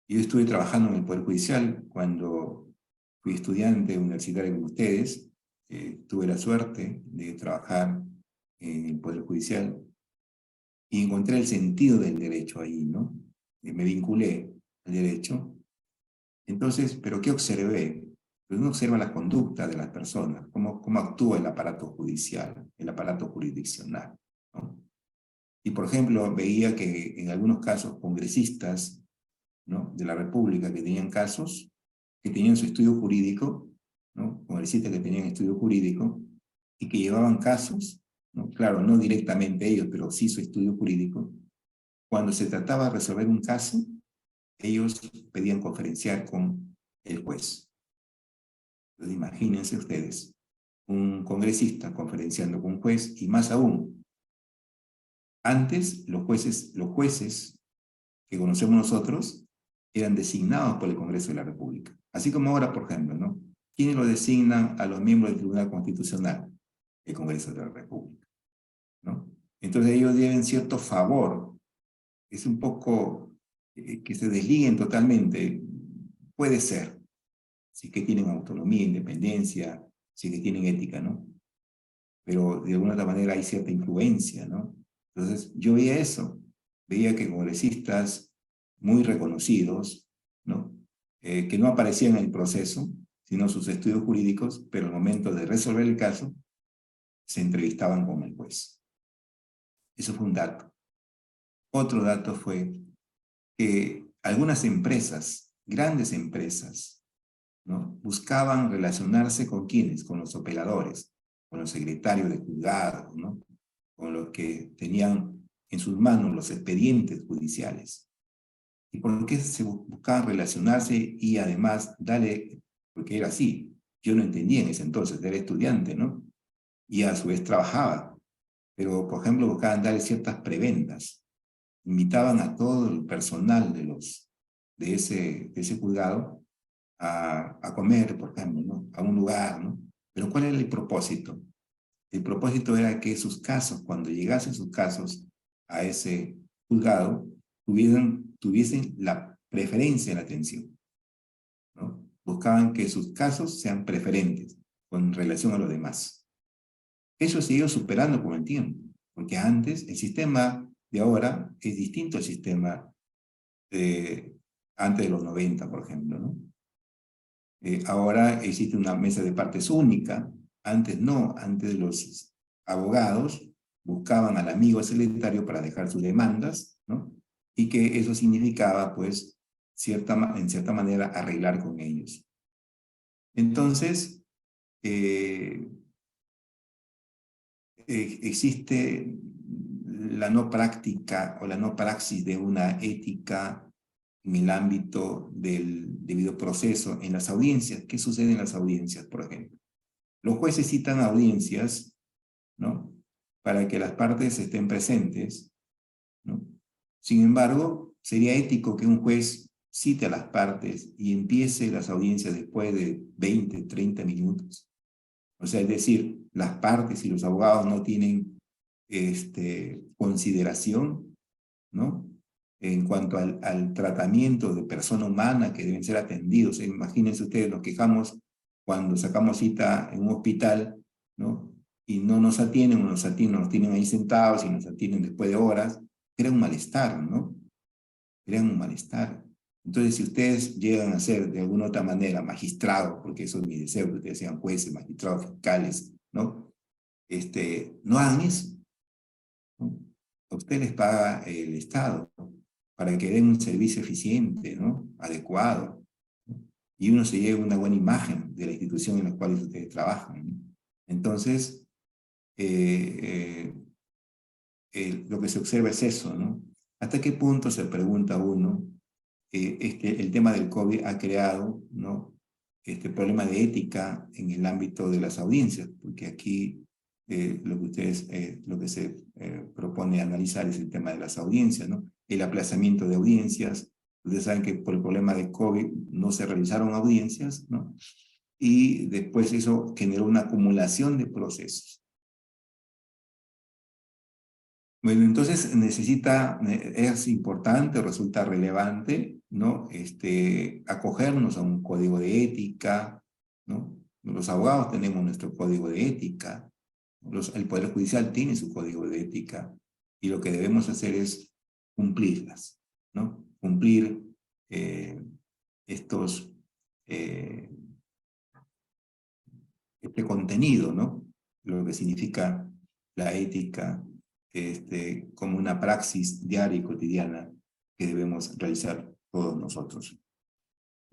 D: Yo estuve trabajando en el Poder Judicial cuando fui estudiante universitario como ustedes. Tuve la suerte de trabajar en el Poder Judicial y encontré el sentido del derecho ahí, ¿no? Me vinculé al derecho. Entonces, ¿pero qué observé? Pues uno observa la conducta de las personas, cómo actúa el aparato judicial, el aparato jurisdiccional, ¿no? Y, por ejemplo, veía que en algunos casos congresistas, ¿no? de la República que tenían casos, que tenían su estudio jurídico, ¿no? Congresistas que tenían estudio jurídico y que llevaban casos, ¿no? Claro, no directamente ellos, pero sí su estudio jurídico. Cuando se trataba de resolver un caso, ellos pedían conferenciar con el juez. Entonces, imagínense ustedes, un congresista conferenciando con un juez, y más aún, antes los jueces que conocemos nosotros eran designados por el Congreso de la República. Así como ahora, por ejemplo, ¿no? ¿Quiénes lo designan a los miembros del Tribunal Constitucional? El Congreso de la República, ¿no? Entonces ellos deben cierto favor. Es un poco que se desliguen totalmente. Puede ser, si que tienen autonomía, independencia, si que tienen ética, ¿no? Pero de alguna otra manera hay cierta influencia, ¿no? Entonces yo veía eso, veía que congresistas muy reconocidos, ¿no? Que no aparecían en el proceso, sino sus estudios jurídicos, pero al momento de resolver el caso, se entrevistaban con el juez. Eso fue un dato. Otro dato fue que algunas empresas, grandes empresas, ¿no? Buscaban relacionarse con ¿quiénes? Con los operadores, con los secretarios de juzgados, ¿no? Con los que tenían en sus manos los expedientes judiciales. ¿Y por qué se buscaban relacionarse y además darle, porque era así, yo no entendía en ese entonces, era estudiante, ¿no? Y a su vez trabajaba, pero por ejemplo buscaban darle ciertas prebendas, invitaban a todo el personal de ese juzgado a comer, por ejemplo, ¿no? A un lugar, ¿no? Pero ¿cuál era el propósito? El propósito era que sus casos, cuando llegasen sus casos a ese juzgado, tuviesen la preferencia en la atención, ¿no? Buscaban que sus casos sean preferentes con relación a los demás. Eso se ha ido superando con el tiempo, porque antes el sistema de ahora es distinto al sistema de antes de los 90, por ejemplo, ¿no? Ahora existe una mesa de partes única, antes no, antes los abogados buscaban al amigo secretario para dejar sus demandas, ¿no? Y que eso significaba, pues, en cierta manera, arreglar con ellos. Entonces, existe la no práctica o la no praxis de una ética en el ámbito del debido proceso en las audiencias. ¿Qué sucede en las audiencias, por ejemplo? Los jueces citan audiencias, ¿no? Para que las partes estén presentes, ¿no? Sin embargo, sería ético que un juez cite a las partes y empiece las audiencias después de 20, 30 minutos. O sea, es decir, las partes y los abogados no tienen consideración, ¿no? En cuanto al tratamiento de persona humana que deben ser atendidos. Imagínense ustedes, nos quejamos cuando sacamos cita en un hospital, ¿no? Y no nos atienden, o nos tienen ahí sentados y nos atienden después de horas. Crea un malestar, ¿no? Crean un malestar. Entonces, si ustedes llegan a ser de alguna otra manera magistrados, porque eso es mi deseo, que ustedes sean jueces, magistrados, fiscales, ¿no? No hagan eso, ¿no? A ustedes les paga el Estado para que den un servicio eficiente, ¿no? Adecuado, ¿no? Y uno se lleve una buena imagen de la institución en la cual ustedes trabajan, ¿no? Entonces, lo que se observa es eso, ¿no? ¿Hasta qué punto, se pregunta uno, el tema del COVID ha creado, ¿no? Problema de ética en el ámbito de las audiencias? Porque aquí lo que se propone analizar es el tema de las audiencias, ¿no? El aplazamiento de audiencias. Ustedes saben que por el problema de COVID no se realizaron audiencias, ¿no? Y después eso generó una acumulación de procesos. Bueno, entonces es importante, resulta relevante, ¿no? Acogernos a un código de ética, ¿no? Los abogados tenemos nuestro código de ética, el Poder Judicial tiene su código de ética, y lo que debemos hacer es cumplirlas, ¿no? Cumplir este contenido, ¿no? Lo que significa la ética, como una praxis diaria y cotidiana que debemos realizar todos nosotros.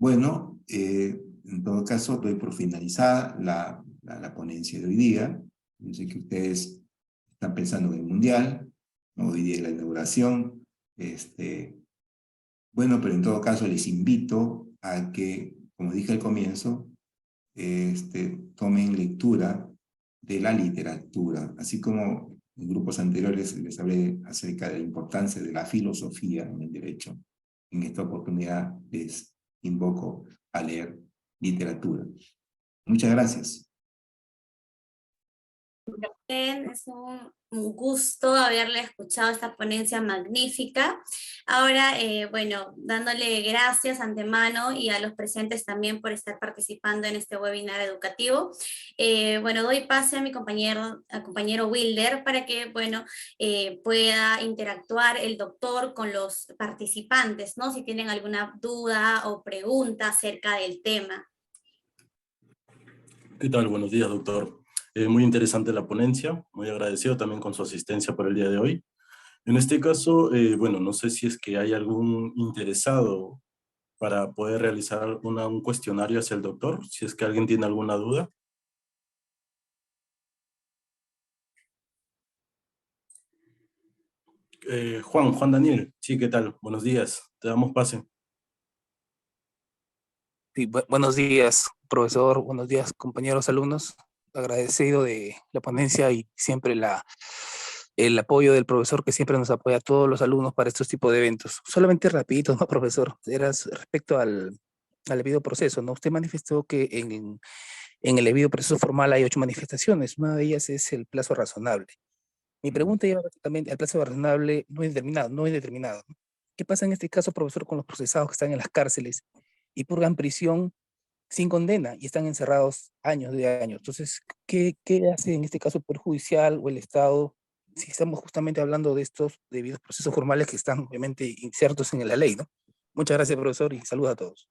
D: Bueno, en todo caso, doy por finalizada la ponencia de hoy día. Yo sé que ustedes están pensando en el Mundial, ¿no? Hoy día es la inauguración. Bueno, pero en todo caso les invito a que, como dije al comienzo, tomen lectura de la literatura, así como en grupos anteriores les hablé acerca de la importancia de la filosofía en el derecho. En esta oportunidad les invoco a leer literatura. Muchas gracias.
B: Bien, es un gusto haberle escuchado esta ponencia magnífica. Ahora, bueno, dándole gracias antemano y a los presentes también por estar participando en este webinar educativo. Bueno, doy pase a mi compañero Wilder para que, bueno, pueda interactuar el doctor con los participantes, ¿no? Si tienen alguna duda o pregunta acerca del tema.
G: ¿Qué tal? Buenos días, doctor. Muy interesante la ponencia, muy agradecido también con su asistencia por el día de hoy. En este caso, bueno, no sé si es que hay algún interesado para poder realizar un cuestionario hacia el doctor, si es que alguien tiene alguna duda. Juan Daniel, sí, ¿qué tal? Buenos días, te damos pase.
H: Sí, buenos días, profesor, buenos días, compañeros alumnos. Agradecido de la ponencia y siempre el apoyo del profesor que siempre nos apoya a todos los alumnos para estos tipos de eventos. Solamente rapidito, ¿no, profesor? Era respecto al debido proceso, ¿no? Usted manifestó que en el debido proceso formal hay 8 manifestaciones. Una de ellas es el plazo razonable. Mi pregunta lleva básicamente al plazo razonable no indeterminado, ¿no? ¿Qué pasa en este caso, profesor, con los procesados que están en las cárceles y purgan prisión sin condena y están encerrados años de años? Entonces, ¿qué hace en este caso el Poder Judicial o el Estado si estamos justamente hablando de estos debidos procesos formales que están obviamente insertos en la ley, ¿no? Muchas gracias, profesor, y saludos a todos.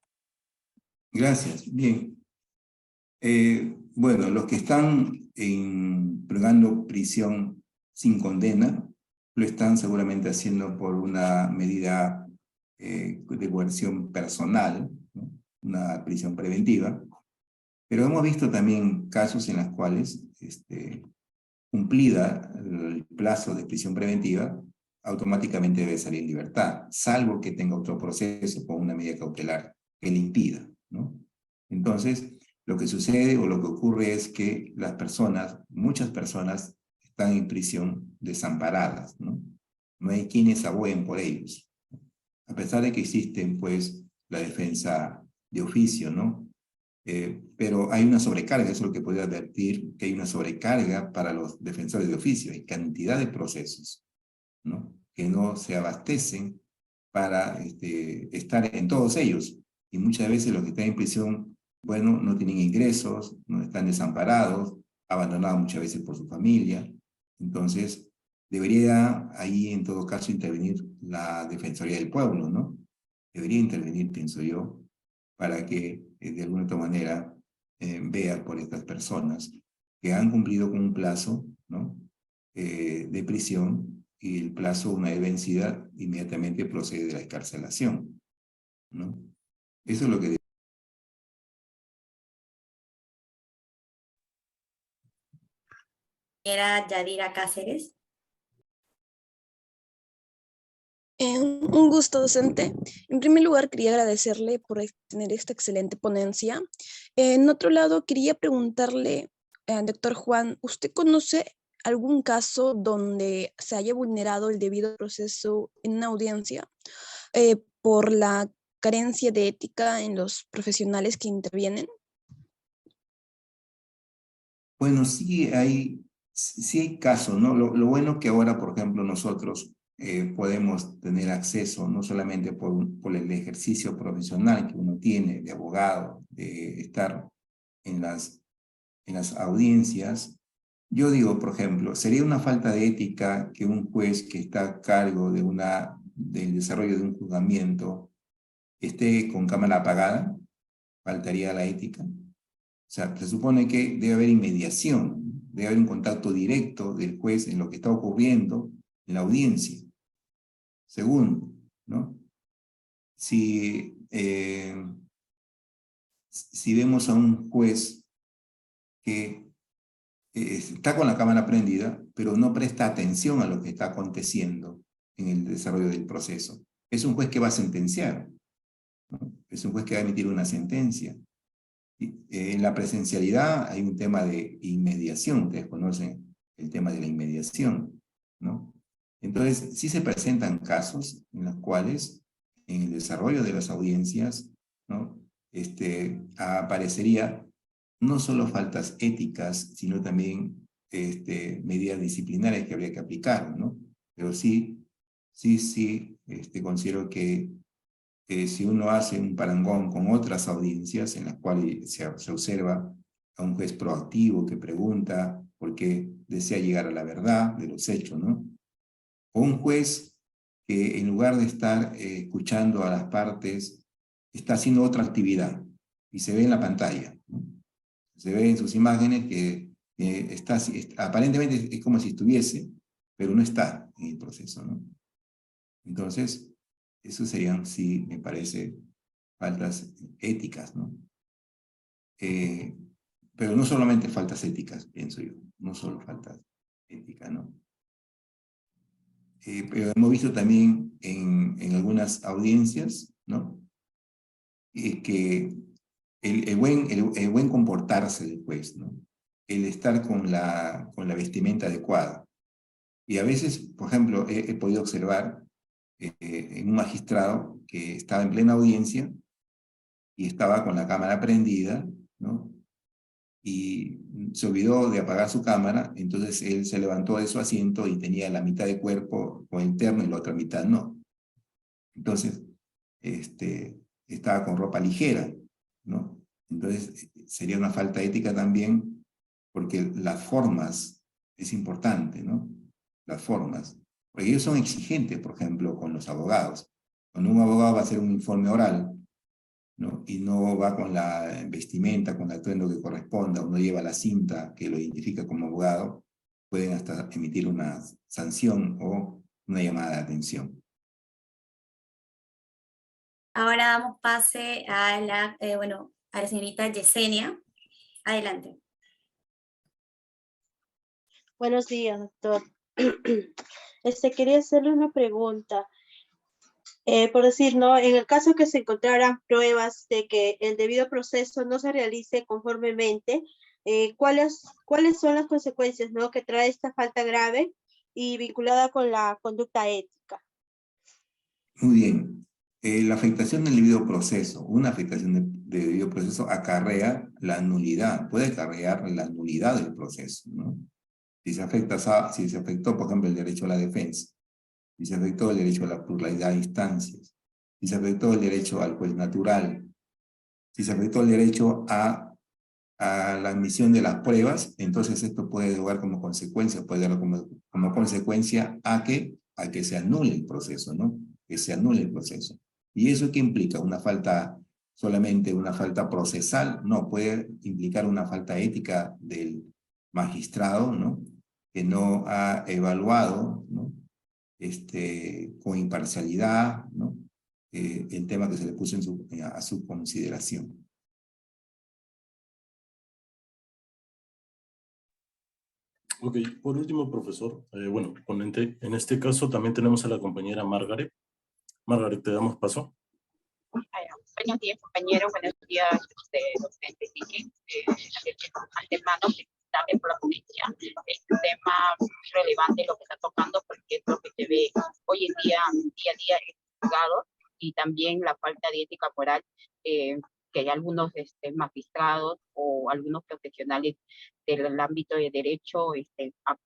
D: Gracias. Bien. Bueno, los que están purgando prisión sin condena lo están seguramente haciendo por una medida de coerción personal, ¿no? Una prisión preventiva, pero hemos visto también casos en los cuales, cumplida el plazo de prisión preventiva, automáticamente debe salir en libertad, salvo que tenga otro proceso con una medida cautelar que le impida, ¿no? Entonces, lo que sucede o lo que ocurre es que las personas, muchas personas, están en prisión desamparadas, ¿no? No hay quienes aboguen por ellos. A pesar de que existen, pues, la defensa de oficio, ¿no? Pero hay una sobrecarga, eso es lo que podría advertir, que hay una sobrecarga para los defensores de oficio, hay cantidad de procesos, ¿no? Que no se abastecen para estar en todos ellos, y muchas veces los que están en prisión, bueno, no tienen ingresos, no están desamparados, abandonados muchas veces por su familia. Entonces, debería ahí en todo caso intervenir la Defensoría del Pueblo, ¿no? Debería intervenir, pienso yo, para que de alguna otra manera vea por estas personas que han cumplido con un plazo, ¿no? De prisión, y el plazo, una vez vencida, inmediatamente procede de la excarcelación, ¿no? Eso es lo que...
B: Era Yadira Cáceres.
I: Un gusto, docente. En primer lugar, quería agradecerle por tener esta excelente ponencia. En otro lado, quería preguntarle, doctor Juan, ¿usted conoce algún caso donde se haya vulnerado el debido proceso en una audiencia por la carencia de ética en los profesionales que intervienen?
D: Bueno, sí hay casos, ¿no? Lo bueno que ahora, por ejemplo, nosotros podemos tener acceso no solamente por el ejercicio profesional que uno tiene de abogado, de estar en las audiencias. Yo digo, por ejemplo, sería una falta de ética que un juez que está a cargo del desarrollo de un juzgamiento esté con cámara apagada. Faltaría la ética. O sea, se supone que debe haber inmediación, debe haber un contacto directo del juez en lo que está ocurriendo en la audiencia. Segundo, ¿no? Si vemos a un juez que está con la cámara prendida, pero no presta atención a lo que está aconteciendo en el desarrollo del proceso, es un juez que va a sentenciar, ¿no? Es un juez que va a emitir una sentencia. En la presencialidad hay un tema de inmediación, ustedes conocen el tema de la inmediación, ¿no? Entonces, sí se presentan casos en los cuales, en el desarrollo de las audiencias, ¿no? Aparecería no solo faltas éticas, sino también medidas disciplinarias que habría que aplicar, ¿no? Pero sí, considero que si uno hace un parangón con otras audiencias en las cuales se observa a un juez proactivo que pregunta porque desea llegar a la verdad de los hechos, ¿no? O un juez que en lugar de estar escuchando a las partes, está haciendo otra actividad y se ve en la pantalla, ¿no? Se ve en sus imágenes que aparentemente es como si estuviese, pero no está en el proceso, ¿no? Entonces, eso serían, sí, me parece, faltas éticas, ¿no? Pero no solamente faltas éticas, pienso yo, no solo faltas éticas, ¿no? Pero hemos visto también en algunas audiencias, ¿no? Que el buen comportarse del juez, ¿no? El estar con la vestimenta adecuada. Y a veces, por ejemplo, he podido observar en un magistrado que estaba en plena audiencia y estaba con la cámara prendida, ¿no? Y se olvidó de apagar su cámara, entonces él se levantó de su asiento y tenía la mitad de cuerpo con el terno y la otra mitad no. Entonces, estaba con ropa ligera, ¿no? Entonces, sería una falta ética también, porque las formas es importante, ¿no? Las formas. Porque ellos son exigentes, por ejemplo, con los abogados. Cuando un abogado va a hacer un informe oral, ¿no? Y no va con la vestimenta, con el atuendo que corresponda, o no lleva la cinta que lo identifica como abogado, pueden hasta emitir una sanción o una llamada de atención.
B: Ahora damos pase a la señorita Yesenia. Adelante.
J: Buenos días, doctor. Quería hacerle una pregunta. Por decir, ¿no? En el caso que se encontraran pruebas de que el debido proceso no se realice conformemente, ¿cuáles son las consecuencias, ¿no? que trae esta falta grave y vinculada con la conducta ética?
D: Muy bien. La afectación del debido proceso, una afectación del debido proceso acarrea la nulidad, puede acarrear la nulidad del proceso, ¿no? Si se afectó, por ejemplo, el derecho a la defensa, si se afectó el derecho a la pluralidad de instancias, si se afectó el derecho al juez natural, si se afectó el derecho a la admisión de las pruebas, entonces esto puede llevar como consecuencia, como consecuencia a que se anule el proceso, ¿no? Que se anule el proceso. ¿Y eso qué implica? ¿Una falta, solamente una falta procesal? No, puede implicar una falta ética del magistrado, ¿no? Que no ha evaluado, ¿no? Con imparcialidad, ¿no? El tema que se le puso a su consideración.
G: Ok, por último, profesor, ponente, en este caso también tenemos a la compañera Margaret. Margaret, te damos paso.
F: Buenos días, compañeros. Buenos días, docente Quique. Antemano, felicitarles por la ponencia. Es un tema muy relevante lo que está tocando, porque es lo que se ve hoy en día a día en los juzgados, y también la falta de ética moral que hay algunos magistrados o algunos profesionales del ámbito de derecho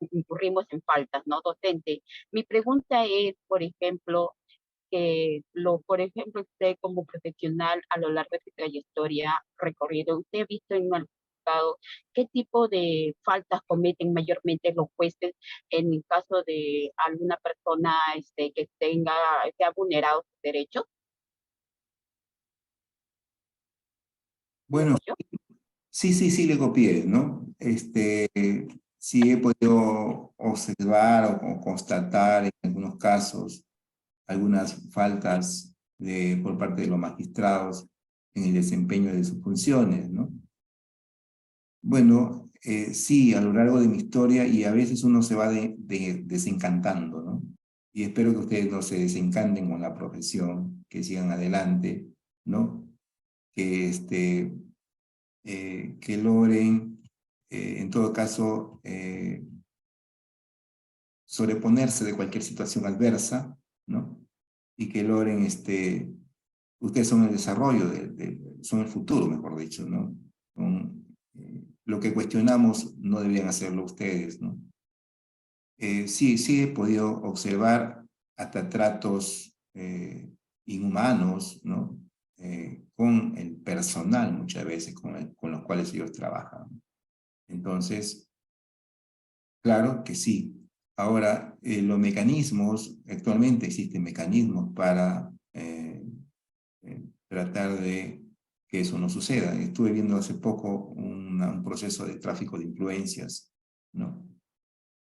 F: incurrimos en faltas, ¿no? Docente, mi pregunta es, por ejemplo, usted como profesional a lo largo de su trayectoria recorrido, ¿usted ha visto en el juzgado qué tipo de faltas cometen mayormente los jueces en el caso de alguna persona que ha vulnerado sus derechos?
D: Bueno, sí le copié, ¿no? Sí he podido observar o constatar en algunos casos algunas faltas por parte de los magistrados en el desempeño de sus funciones, ¿no? Bueno, sí, a lo largo de mi historia, y a veces uno se va desencantando, ¿no? y espero que ustedes no se desencanten con la profesión, que sigan adelante, ¿no? Que logren, en todo caso, sobreponerse de cualquier situación adversa, ¿no? Y que logren, ustedes son el desarrollo, son el futuro, mejor dicho, ¿no? Lo que cuestionamos no deberían hacerlo ustedes, ¿no? Sí he podido observar hasta tratos inhumanos, ¿no? Con el personal muchas veces con los cuales ellos trabajan. Entonces, claro que sí. Ahora, los mecanismos, actualmente existen mecanismos para tratar de que eso no suceda. Estuve viendo hace poco un proceso de tráfico de influencias, ¿no?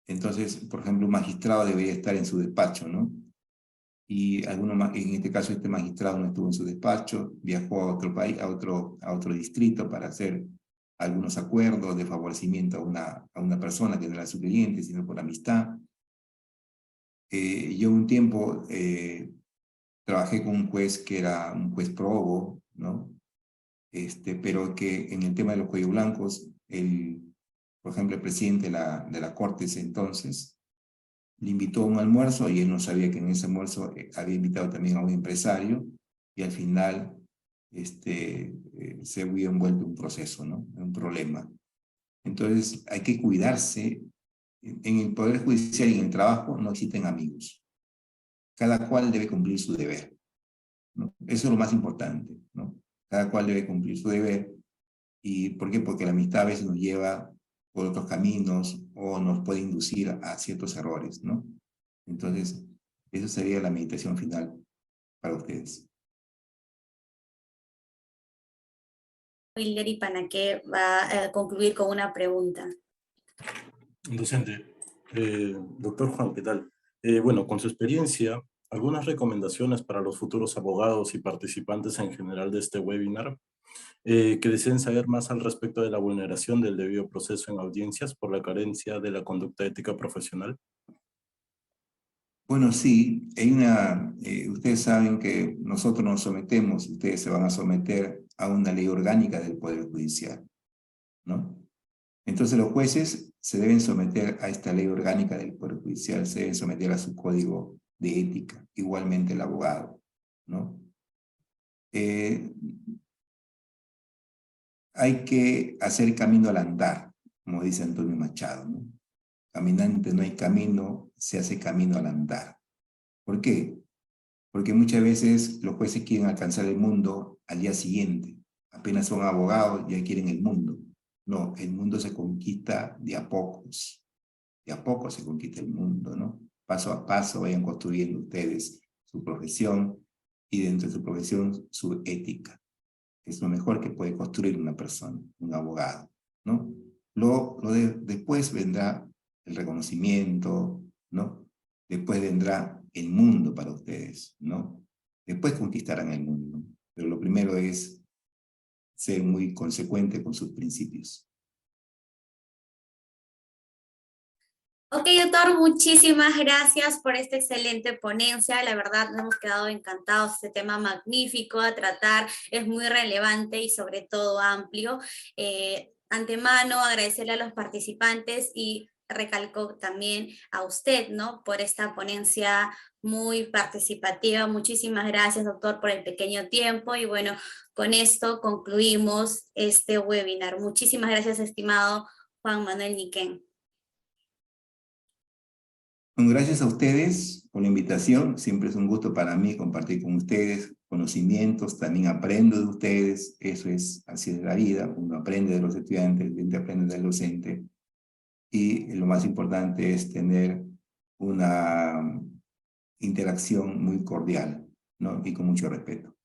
D: Entonces, por ejemplo, un magistrado debería estar en su despacho, ¿no? Y en este caso este magistrado no estuvo en su despacho, viajó a otro país, a otro distrito para hacer algunos acuerdos de favorecimiento a una persona que no era su cliente, sino por amistad. Yo un tiempo trabajé con un juez que era un juez probo, ¿no? Pero que en el tema de los cuellos blancos, por ejemplo, el presidente de la Corte ese entonces, le invitó a un almuerzo y él no sabía que en ese almuerzo había invitado también a un empresario y al final se había envuelto un proceso, ¿no? Un problema. Entonces hay que cuidarse. En el Poder Judicial y en el trabajo no existen amigos. Cada cual debe cumplir su deber, ¿no? Eso es lo más importante, ¿no? Cada cual debe cumplir su deber. ¿Y por qué? Porque la amistad a veces nos lleva por otros caminos o nos puede inducir a ciertos errores, ¿no? Entonces, eso sería la meditación final para ustedes.
B: Wilder Ipanaque va a concluir con una pregunta.
G: Docente, doctor Juan, ¿qué tal? Bueno, con su experiencia, ¿algunas recomendaciones para los futuros abogados y participantes en general de este webinar que deseen saber más al respecto de la vulneración del debido proceso en audiencias por la carencia de la conducta ética profesional?
D: Bueno, sí, ustedes saben que nosotros nos sometemos, ustedes se van a someter a una ley orgánica del Poder Judicial, ¿no? Entonces los jueces se deben someter a esta ley orgánica del Poder Judicial, se deben someter a su código de ética, igualmente el abogado, ¿no? Hay que hacer camino al andar, como dice Antonio Machado, ¿no? Caminante no hay camino, se hace camino al andar. ¿Por qué? Porque muchas veces los jueces quieren alcanzar el mundo al día siguiente. Apenas son abogados, ya quieren el mundo. No, el mundo se conquista de a pocos. De a poco se conquista el mundo, ¿no? Paso a paso vayan construyendo ustedes su profesión y dentro de su profesión su ética. Es lo mejor que puede construir una persona, un abogado, ¿no? Después vendrá el reconocimiento, ¿no? Después vendrá el mundo para ustedes, ¿no? Después conquistarán el mundo. Pero lo primero es ser muy consecuente con sus principios.
B: Ok, doctor, muchísimas gracias por esta excelente ponencia. La verdad, nos hemos quedado encantados. Este tema magnífico a tratar, es muy relevante y sobre todo amplio. Antemano, agradecerle a los participantes y recalco también a usted, ¿no? Por esta ponencia muy participativa. Muchísimas gracias, doctor, por el pequeño tiempo. Y bueno, con esto concluimos este webinar. Muchísimas gracias, estimado Juan Manuel Niquén.
D: Gracias a ustedes por la invitación. Siempre es un gusto para mí compartir con ustedes conocimientos. También aprendo de ustedes. Eso es, así es la vida. Uno aprende de los estudiantes, el estudiante aprende del docente. Y lo más importante es tener una interacción muy cordial, ¿no? Y con mucho respeto.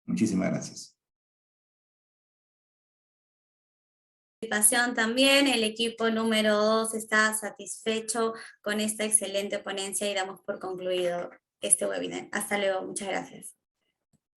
D: Muchísimas gracias.
B: También el equipo número 2 está satisfecho con esta excelente ponencia y damos por concluido este webinar. Hasta luego, muchas gracias.